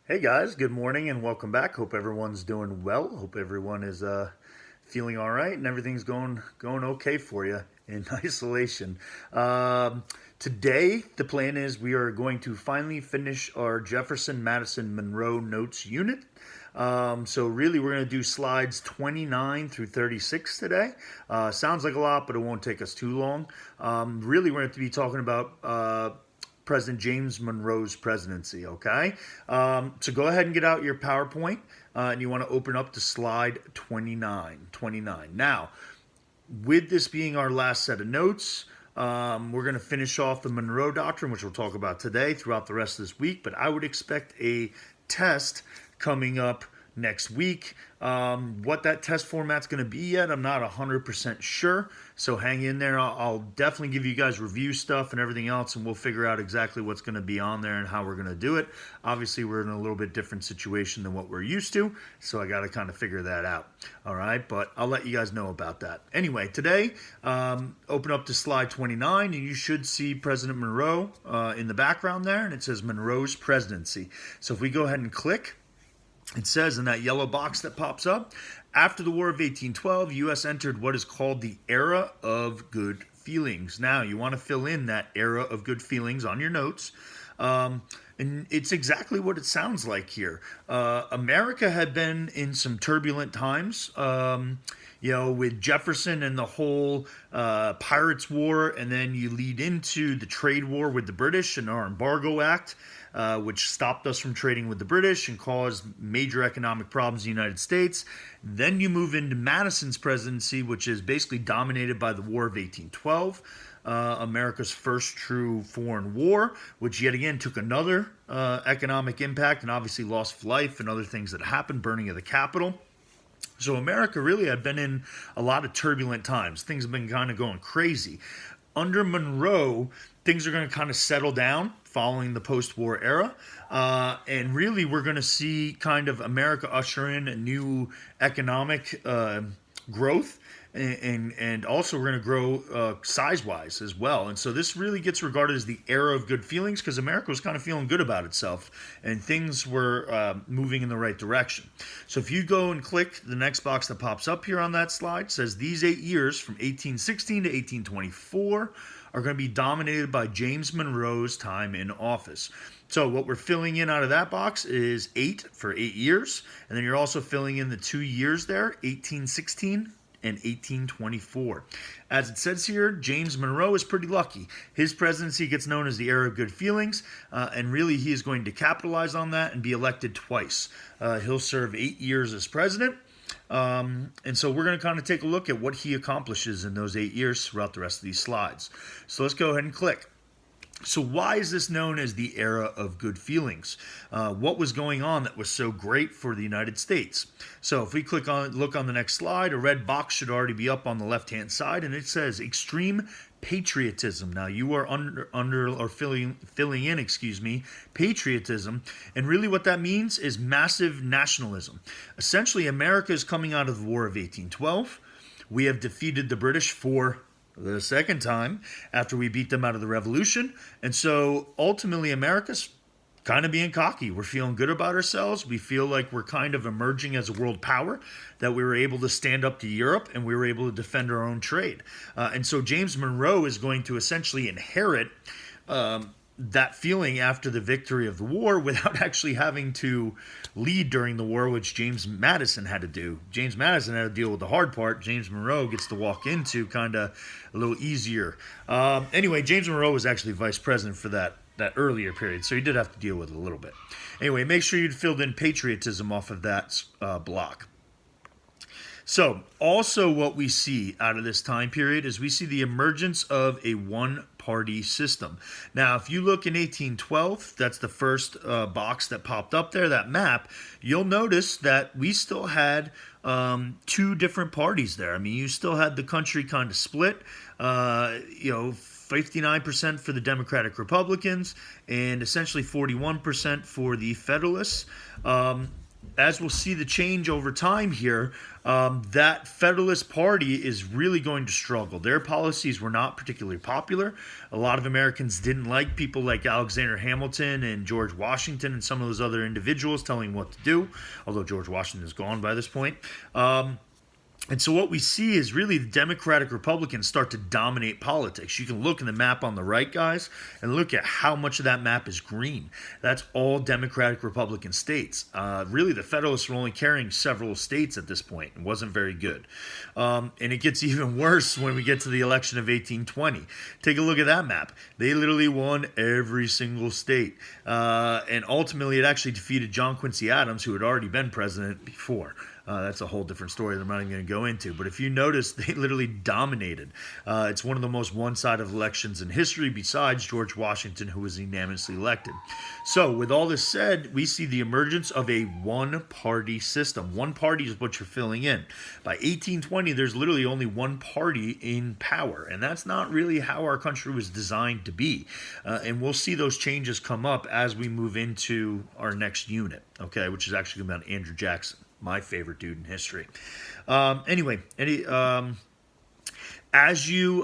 Hey guys, good morning and welcome back. Hope everyone's doing well. Hope everyone is feeling all right and everything's going okay for you in isolation. Today, the plan is we are going to finally finish our Jefferson Madison Monroe notes unit. So really, we're going to do slides 29 through 36 today. Sounds like a lot, but it won't take us too long. Really, we're going to be talking about President James Monroe's presidency, okay? So go ahead and get out your PowerPoint, and you want to open up to slide 29. Now, with this being our last set of notes, we're going to finish off the Monroe Doctrine, which we'll talk about today throughout the rest of this week, but I would expect a test coming up next week. What that test format's going to be yet, I'm not 100% sure. So hang in there. I'll definitely give you guys review stuff and everything else, and we'll figure out exactly what's going to be on there and how we're going to do it. Obviously, we're in a little bit different situation than what we're used to, so I got to kind of figure that out. All right, but I'll let you guys know about that. Anyway, today, open up to slide 29, and you should see President Monroe in the background there, and it says Monroe's presidency. So if we go ahead and click, it says in that yellow box that pops up, after the War of 1812, U.S. entered what is called the era of good feelings. Now, you want to fill in that era of good feelings on your notes. And it's exactly what it sounds like here. America had been in some turbulent times. With Jefferson and the whole Pirates War, and then you lead into the trade war with the British and our Embargo Act, which stopped us from trading with the British and caused major economic problems in the United States. Then you move into Madison's presidency, which is basically dominated by the War of 1812. America's first true foreign war, which yet again took another economic impact and obviously loss of life and other things that happened, burning of the Capitol. So America really had been in a lot of turbulent times. Things have been kind of going crazy. Under Monroe, things are going to kind of settle down following the post-war era. And really, we're going to see kind of America usher in a new economic growth. And also we're going to grow size-wise as well. And so this really gets regarded as the era of good feelings because America was kind of feeling good about itself and things were moving in the right direction. So if you go and click the next box that pops up here on that slide, says these 8 years from 1816 to 1824 are going to be dominated by James Monroe's time in office. So what we're filling in out of that box is 8 for 8 years. And then you're also filling in the 2 years there, 1816 and 1824. As it says here, James Monroe is pretty lucky. His presidency gets known as the era of good feelings, and really he is going to capitalize on that and be elected twice. He'll serve 8 years as president, and so we're going to kind of take a look at what he accomplishes in those 8 years throughout the rest of these slides. So let's go ahead and click. So why is this known as the era of good feelings? What was going on that was so great for the United States? So if we look on the next slide, a red box should already be up on the left-hand side, and it says extreme patriotism. Now you are filling in, patriotism, and really what that means is massive nationalism. Essentially, America is coming out of the War of 1812. We have defeated the British for the second time after we beat them out of the Revolution. And so ultimately America's kind of being cocky. We're feeling good about ourselves. We feel like we're kind of emerging as a world power, that we were able to stand up to Europe and we were able to defend our own trade. And so James Monroe is going to essentially inherit that feeling after the victory of the war without actually having to lead during the war, which James Madison had to do. James Madison had to deal with the hard part. James Monroe gets to walk into kind of a little easier. Anyway, James Monroe was actually vice president for that earlier period, so he did have to deal with it a little bit. Anyway, make sure you filled in patriotism off of that block. So, also what we see out of this time period is we see the emergence of a one-party system. Now, if you look in 1812, that's the first box that popped up there, that map, you'll notice that we still had two different parties there. I mean, you still had the country kind of split, 59% for the Democratic Republicans and essentially 41% for the Federalists. as we'll see the change over time here, that Federalist Party is really going to struggle. Their policies were not particularly popular. A lot of Americans didn't like people like Alexander Hamilton and George Washington and some of those other individuals telling what to do, although George Washington is gone by this point. And so what we see is really the Democratic Republicans start to dominate politics. You can look in the map on the right, guys, and look at how much of that map is green. That's all Democratic Republican states. Really, the Federalists were only carrying several states at this point. It wasn't very good. And it gets even worse when we get to the election of 1820. Take a look at that map. They literally won every single state. And ultimately, it actually defeated John Quincy Adams, who had already been president before. That's a whole different story that I'm not even going to go into. But if you notice, they literally dominated. It's one of the most one-sided elections in history besides George Washington, who was unanimously elected. So with all this said, we see the emergence of a one-party system. One party is what you're filling in. By 1820, there's literally only one party in power. And that's not really how our country was designed to be. And we'll see those changes come up as we move into our next unit, okay, which is actually about Andrew Jackson. My favorite dude in history. Anyway, as you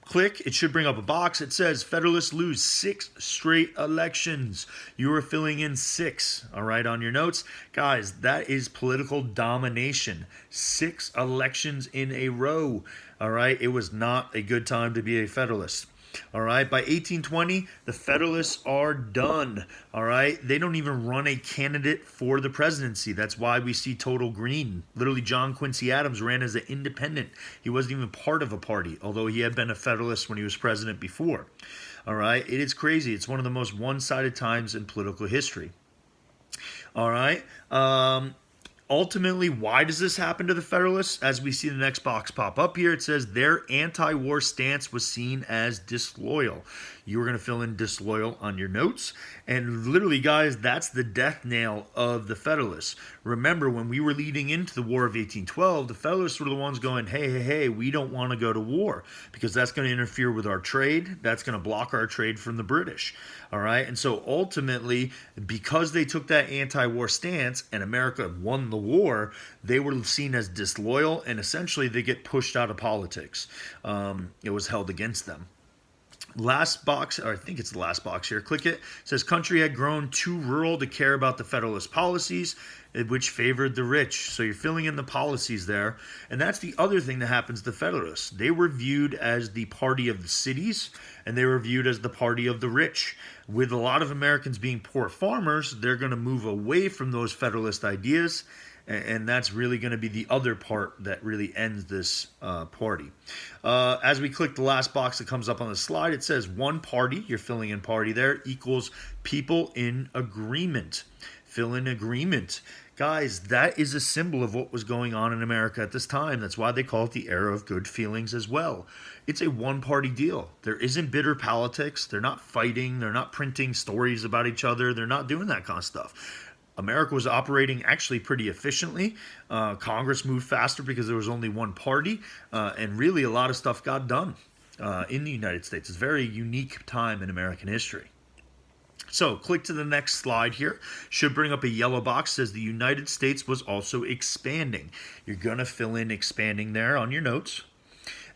click, it should bring up a box. It says Federalists lose 6 straight elections. You are filling in 6, all right, on your notes. Guys, that is political domination. 6 elections in a row, all right? It was not a good time to be a Federalist. All right, by 1820, the Federalists are done. All right, they don't even run a candidate for the presidency. That's why we see total green. Literally, John Quincy Adams ran as an independent. He wasn't even part of a party, although he had been a Federalist when he was president before. All right, it is crazy. It's one of the most one-sided times in political history. All right. Ultimately, why does this happen to the Federalists? As we see the next box pop up here, it says their anti-war stance was seen as disloyal. You are going to fill in disloyal on your notes. And literally, guys, that's the death nail of the Federalists. Remember, when we were leading into the War of 1812, the Federalists were the ones going, hey, we don't want to go to war because that's going to interfere with our trade. That's going to block our trade from the British. All right. And so ultimately, because they took that anti-war stance and America won the war, they were seen as disloyal and essentially they get pushed out of politics. It was held against them. Last box, or I think it's the last box here, click it. It says country had grown too rural to care about the Federalist policies, which favored the rich. So you're filling in the policies there. And that's the other thing that happens to the Federalists. They were viewed as the party of the cities, and they were viewed as the party of the rich. With a lot of Americans being poor farmers, they're going to move away from those Federalist ideas. And that's really going to be the other part that really ends this party. As we click the last box that comes up on the slide, it says one party, you're filling in party there, equals people in agreement. Fill in agreement. Guys, that is a symbol of what was going on in America at this time. That's why they call it the era of good feelings as well. It's a one-party deal. There isn't bitter politics. They're not fighting. They're not printing stories about each other. They're not doing that kind of stuff. America was operating actually pretty efficiently. Congress moved faster because there was only one party, and really a lot of stuff got done in the United States. It's a very unique time in American history. So click to the next slide here. Should bring up a yellow box. Says the United States was also expanding. You're going to fill in expanding there on your notes.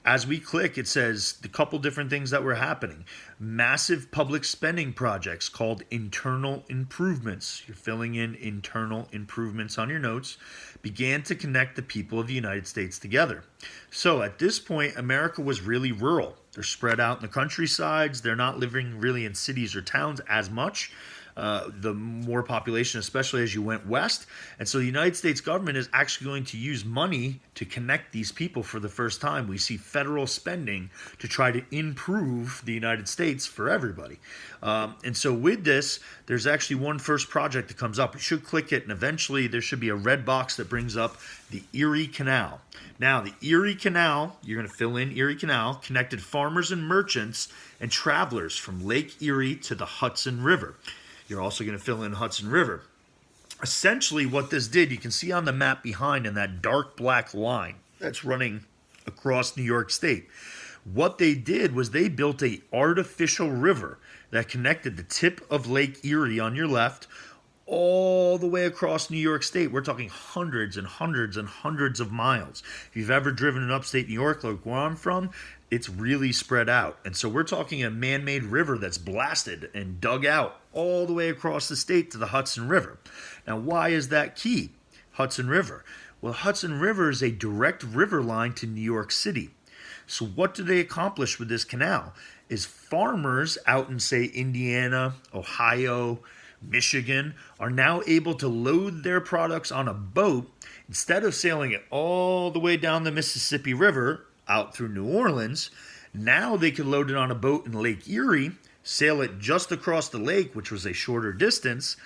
As we click, it says a couple different things that were happening. Massive public spending projects called internal improvements. You're filling in internal improvements on your notes. Began to connect the people of the United States together. So at this point, America was really rural. They're spread out in the countrysides. They're not living really in cities or towns as much. The more population, especially as you went west. And so the United States government is actually going to use money to connect these people for the first time. We see federal spending to try to improve the United States for everybody. And so with this, there's actually one first project that comes up. You should click it, and eventually there should be a red box that brings up the Erie Canal. Now, the Erie Canal, you're going to fill in Erie Canal, connected farmers and merchants and travelers from Lake Erie to the Hudson River. You're also going to fill in Hudson River. Essentially what this did, you can see on the map behind in that dark black line that's running across New York State. What they did was they built an artificial river that connected the tip of Lake Erie on your left all the way across New York State. We're talking hundreds and hundreds and hundreds of miles. If you've ever driven in upstate New York, like where I'm from, it's really spread out. And so we're talking a man-made river that's blasted and dug out all the way across the state to the Hudson River. Now, why is that key? Hudson River. Well, Hudson River is a direct river line to New York City. So what do they accomplish with this canal? Is farmers out in, say, Indiana, Ohio, Michigan, are now able to load their products on a boat instead of sailing it all the way down the Mississippi River out through New Orleans. Now they can load it on a boat in Lake Erie, sail it just across the lake, which was a shorter distance,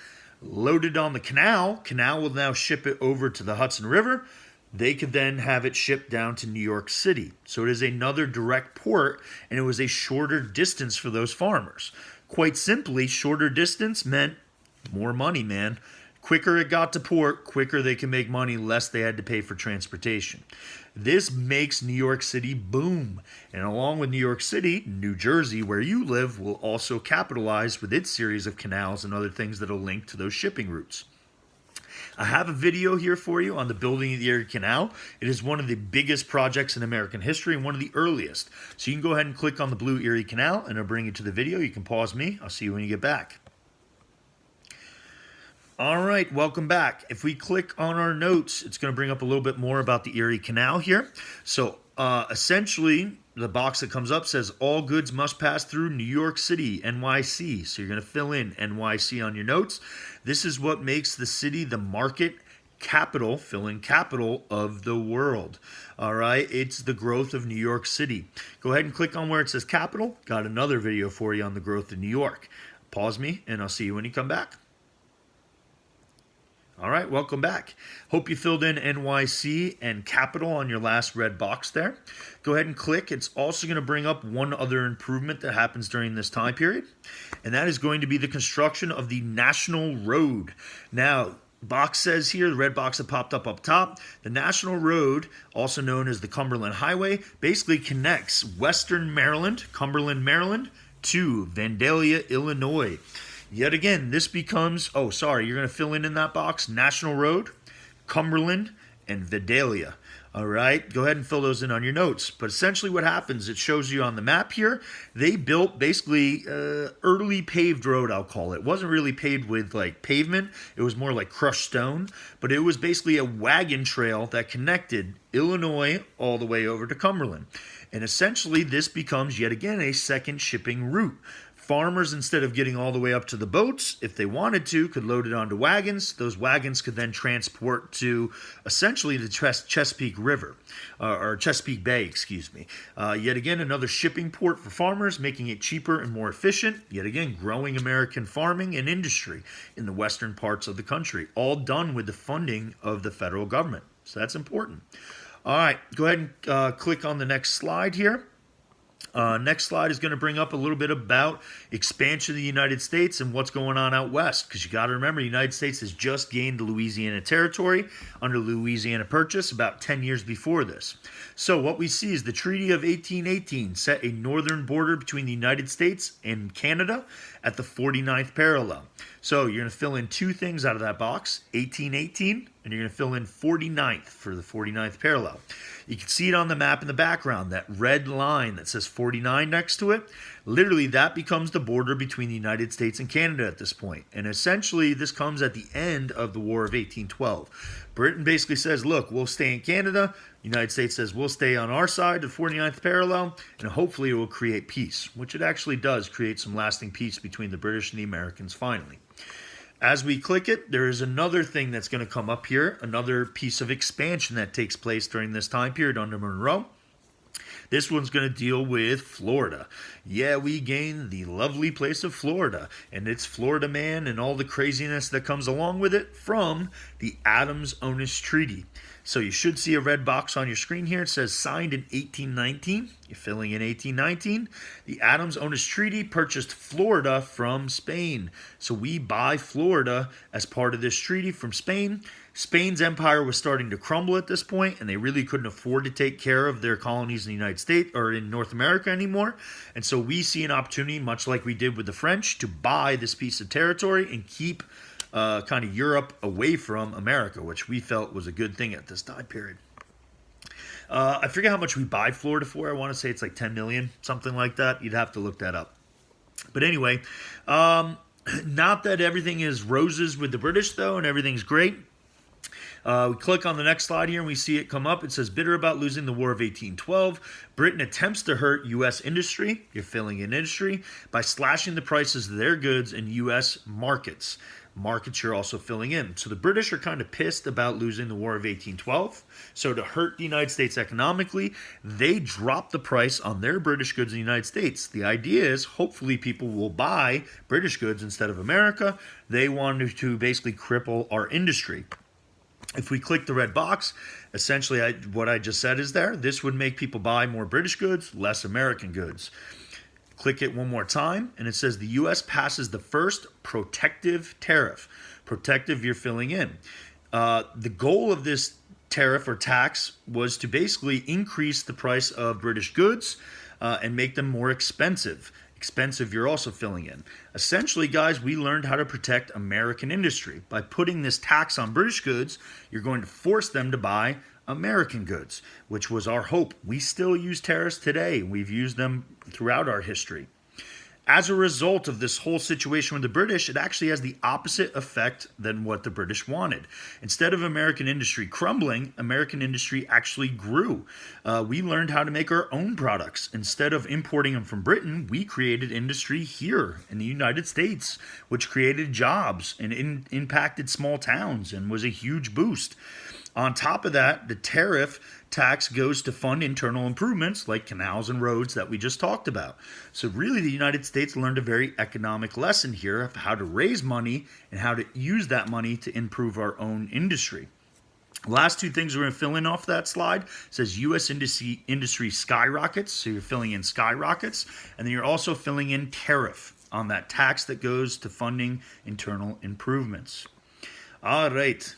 load it on the canal. Canal will now ship it over to the Hudson River. They could then have it shipped down to New York City. So it is another direct port, and it was a shorter distance for those farmers. Quite simply, shorter distance meant more money, man. Quicker it got to port, quicker they can make money, less they had to pay for transportation. This makes New York City boom. And along with New York City, New Jersey, where you live, will also capitalize with its series of canals and other things that will link to those shipping routes. I have a video here for you on the building of the Erie Canal. It is one of the biggest projects in American history and one of the earliest. So you can go ahead and click on the blue Erie Canal and it'll bring you to the video. You can pause me. I'll see you when you get back. All right, welcome back. If we click on our notes, it's going to bring up a little bit more about the Erie Canal here. So essentially, the box that comes up says all goods must pass through New York City, NYC. So you're going to fill in NYC on your notes. This is what makes the city the market capital, fill in capital of the world. All right, it's the growth of New York City. Go ahead and click on where it says capital. Got another video for you on the growth of New York. Pause me and I'll see you when you come back. All right, welcome back. Hope you filled in NYC and capital on your last red box there. Go ahead and click. It's also going to bring up one other improvement that happens during this time period, and that is going to be the construction of the National Road. Now, box says here, the red box that popped up top, the National Road, also known as the Cumberland Highway, basically connects Western Maryland, Cumberland, Maryland, to Vandalia, Illinois. Yet again, this becomes, you're going to fill in that box, National Road, Cumberland, and Vandalia. All right, go ahead and fill those in on your notes. But essentially what happens, it shows you on the map here, they built basically early paved road, I'll call it. It wasn't really paved with like pavement. It was more like crushed stone. But it was basically a wagon trail that connected Illinois all the way over to Cumberland. And essentially this becomes yet again a second shipping route. Farmers, instead of getting all the way up to the boats, if they wanted to, could load it onto wagons. Those wagons could then transport to essentially the Chesapeake River, or Chesapeake Bay, excuse me. Yet again, another shipping port for farmers, making it cheaper and more efficient. Yet again, growing American farming and industry in the western parts of the country, all done with the funding of the federal government. So that's important. All right, go ahead and click on the next slide here. Next slide is going to bring up a little bit about expansion of the United States and what's going on out west. Because you got to remember, the United States has just gained the Louisiana Territory under the Louisiana Purchase about 10 years before this. So what we see is the Treaty of 1818 set a northern border between the United States and Canada at the 49th parallel. So you're going to fill in two things out of that box, 1818, and you're going to fill in 49th for the 49th parallel. You can see it on the map in the background, that red line that says 49 next to it. Literally, that becomes the border between the United States and Canada at this point. And essentially, this comes at the end of the War of 1812. Britain basically says, look, we'll stay in Canada. The United States says, we'll stay on our side, the 49th parallel, and hopefully it will create peace, which it actually does create some lasting peace between the British and the Americans finally. As we click it, there is another thing that's going to come up here, another piece of expansion that takes place during this time period under Monroe. This one's going to deal with Florida. Yeah, we gained the lovely place of Florida, and it's Florida Man and all the craziness that comes along with it from the Adams-Onis Treaty. So you should see a red box on your screen here. It says signed in 1819. You're filling in 1819. The Adams-Onis Treaty purchased Florida from Spain. So we buy Florida as part of this treaty from Spain. Spain's empire was starting to crumble at this point, and they really couldn't afford to take care of their colonies in the United States or in North America anymore. And so we see an opportunity, much like we did with the French, to buy this piece of territory and keep kind of Europe away from America, which we felt was a good thing at this time period. I forget how much we buy Florida for. I want to say it's like 10 million, something like that. You'd have to look that up. But anyway, not that everything is roses with the British, though, and everything's great. We click on the next slide here and we see it come up. It says, bitter about losing the War of 1812, Britain attempts to hurt U.S. industry, you're filling in industry, by slashing the prices of their goods in U.S. markets. Markets you're also filling in. So the British are kind of pissed about losing the War of 1812. So to hurt the United States economically, they drop the price on their British goods in the United States. The idea is hopefully people will buy British goods instead of America. They wanted to basically cripple our industry. If we click the red box, essentially what I just said is there. This would make people buy more British goods, less American goods. Click it one more time, and it says the U.S. passes the first protective tariff. Protective, you're filling in. The goal of this tariff or tax was to basically increase the price of British goods and make them more expensive. Expensive, you're also filling in. Essentially, guys, we learned how to protect American industry. By putting this tax on British goods, you're going to force them to buy American goods, which was our hope. We still use tariffs today. We've used them throughout our history. As a result of this whole situation with the British, it actually has the opposite effect than what the British wanted. Instead of American industry crumbling, American industry actually grew. We learned how to make our own products. Instead of importing them from Britain, we created industry here in the United States, which created jobs and impacted small towns and was a huge boost. On top of that, the tariff tax goes to fund internal improvements like canals and roads that we just talked about. So really, the United States learned a very economic lesson here of how to raise money and how to use that money to improve our own industry. Last two things we're going to fill in off that slide. It says U.S. industry skyrockets, so you're filling in skyrockets, and then you're also filling in tariff on that tax that goes to funding internal improvements. All right.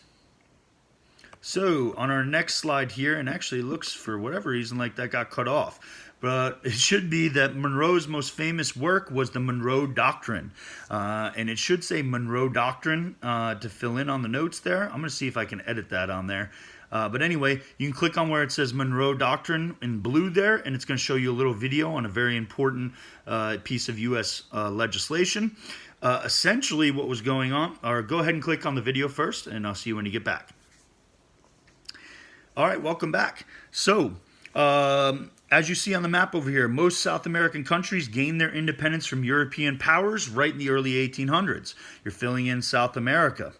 So on our next slide here, and actually it looks for whatever reason like that got cut off, but it should be that Monroe's most famous work was the Monroe Doctrine. And it should say Monroe Doctrine to fill in on the notes there. I'm going to see if I can edit that on there. But anyway, you can click on where it says Monroe Doctrine in blue there, and it's going to show you a little video on a very important piece of U.S. legislation. Essentially what was going on, or go ahead and click on the video first, and I'll see you when you get back. All right, welcome back. So, as you see on the map over here, most South American countries gained their independence from European powers right in the early 1800s. You're filling in South America.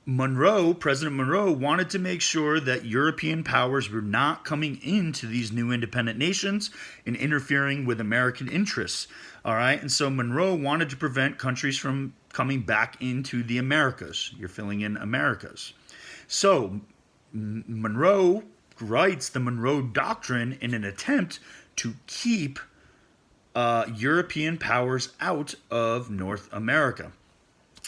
President Monroe wanted to make sure that European powers were not coming into these new independent nations and interfering with American interests. All right, and so Monroe wanted to prevent countries from coming back into the Americas. You're filling in Americas. So, Monroe writes the Monroe Doctrine in an attempt to keep European powers out of North America.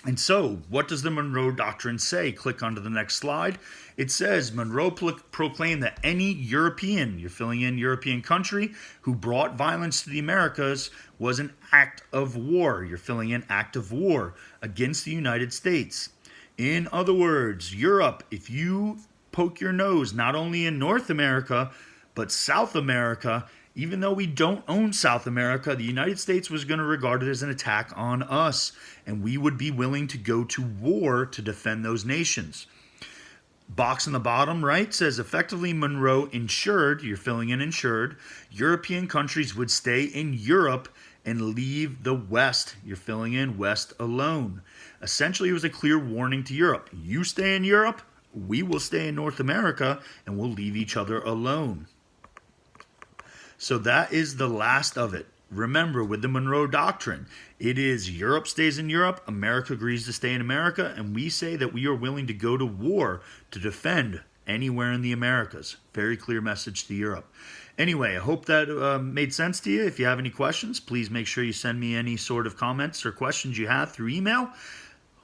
And so, what does the Monroe Doctrine say? Click onto the next slide. It says, Monroe proclaimed that any European, you're filling in European country, who brought violence to the Americas was an act of war. You're filling in act of war against the United States. In other words, Europe, if you poke your nose not only in North America, but South America, even though we don't own South America, the United States was going to regard it as an attack on us, and we would be willing to go to war to defend those nations. Box on the bottom right says effectively Monroe ensured, you're filling in ensured, European countries would stay in Europe and leave the West, you're filling in West alone. Essentially, it was a clear warning to Europe. You stay in Europe, we will stay in North America, and we'll leave each other alone. So that is the last of it. Remember, with the Monroe Doctrine, it is Europe stays in Europe, America agrees to stay in America, and we say that we are willing to go to war to defend anywhere in the Americas. Very clear message to Europe. Anyway, I hope that made sense to you. If you have any questions, please make sure you send me any sort of comments or questions you have through email.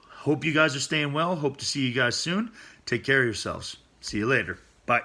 Hope you guys are staying well. Hope to see you guys soon. Take care of yourselves. See you later. Bye.